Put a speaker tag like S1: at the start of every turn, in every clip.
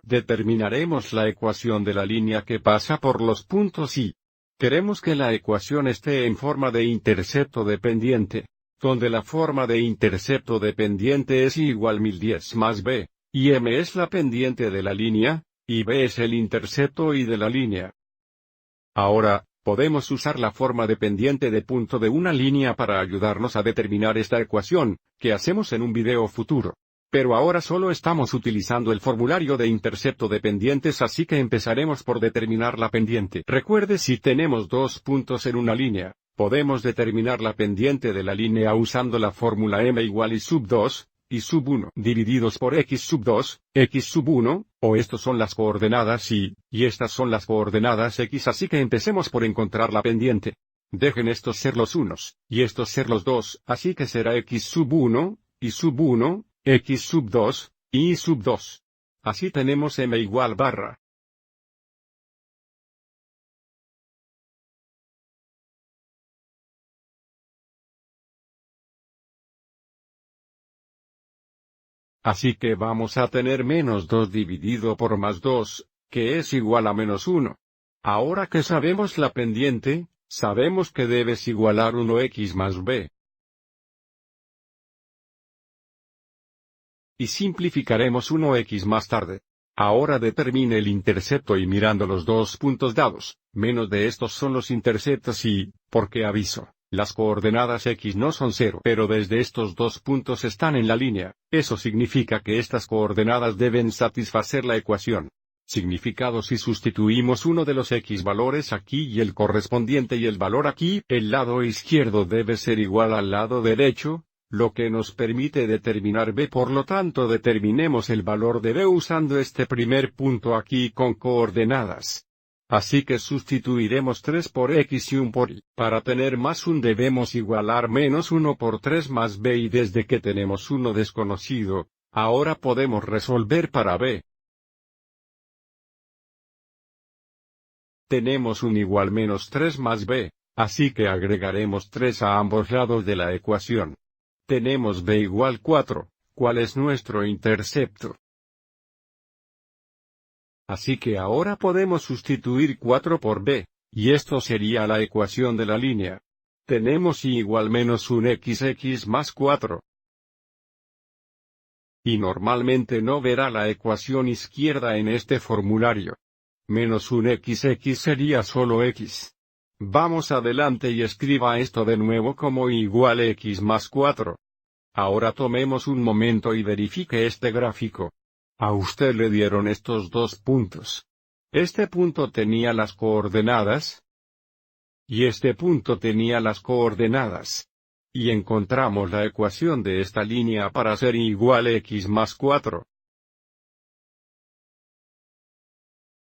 S1: Determinaremos la ecuación de la línea que pasa por los puntos y queremos que la ecuación esté en forma de intercepto dependiente, donde la forma de intercepto dependiente es igual 1010 más b, y m es la pendiente de la línea, y b es el intercepto y de la línea. Ahora, podemos usar la forma dependiente de punto de una línea para ayudarnos a determinar esta ecuación, que hacemos en un video futuro. Pero ahora solo estamos utilizando el formulario de intercepto dependientes, así que empezaremos por determinar la pendiente. Recuerde, si tenemos dos puntos en una línea, podemos determinar la pendiente de la línea usando la fórmula m igual y sub 2, y sub 1 divididos por x sub 2, x sub 1, o estos son las coordenadas y estas son las coordenadas x, así que empecemos por encontrar la pendiente. Dejen estos ser los unos, y estos ser los dos, así que será x sub 1, y sub 1, x sub 2, y sub 2. Así tenemos m igual barra. Así que vamos a tener menos 2 dividido por más 2, que es igual a menos 1. Ahora que sabemos la pendiente, sabemos que debes igualar 1x más b. Y simplificaremos 1x más tarde. Ahora determine el intercepto y mirando los dos puntos dados, menos de estos son los interceptos y, porque aviso, las coordenadas x no son 0, pero desde estos dos puntos están en la línea, eso significa que estas coordenadas deben satisfacer la ecuación. Significado: si sustituimos uno de los x valores aquí y el correspondiente y el valor aquí, el lado izquierdo debe ser igual al lado derecho, lo que nos permite determinar b. Por lo tanto, determinemos el valor de b usando este primer punto aquí con coordenadas. Así que sustituiremos 3 por x y 1 por y. Para tener más 1 debemos igualar menos 1 por 3 más b, y desde que tenemos 1 desconocido, ahora podemos resolver para b. Tenemos 1 igual menos 3 más b, así que agregaremos 3 a ambos lados de la ecuación. Tenemos b igual 4, ¿cuál es nuestro intercepto? Así que ahora podemos sustituir 4 por b, y esto sería la ecuación de la línea. Tenemos y igual menos 1x más 4. Y normalmente no verá la ecuación izquierda en este formulario. Menos 1x sería solo x. Vamos adelante y escriba esto de nuevo como igual x más 4. Ahora tomemos un momento y verifique este gráfico. A usted le dieron estos dos puntos. Este punto tenía las coordenadas. Y este punto tenía las coordenadas. Y encontramos la ecuación de esta línea para ser igual x más 4.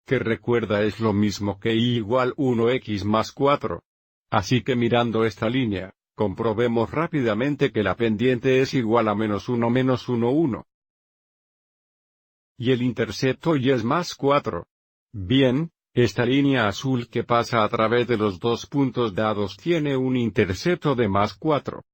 S1: Que recuerda es lo mismo que y igual 1x más 4. Así que mirando esta línea, comprobemos rápidamente que la pendiente es igual a menos 1 menos 1 1. Y el intercepto y es más 4. Bien, esta línea azul que pasa a través de los dos puntos dados tiene un intercepto de más 4.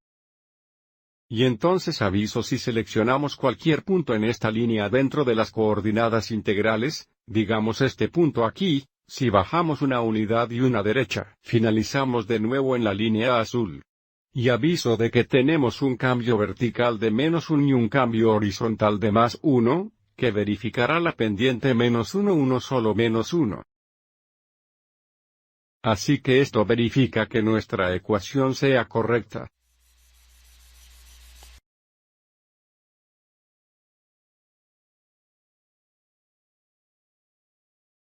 S1: Y entonces aviso, si seleccionamos cualquier punto en esta línea dentro de las coordenadas integrales, digamos este punto aquí, si bajamos una unidad y una derecha, finalizamos de nuevo en la línea azul. Y aviso de que tenemos un cambio vertical de menos 1 y un cambio horizontal de más 1, que verificará la pendiente menos 1 1 solo menos 1. Así que esto verifica que nuestra ecuación sea correcta.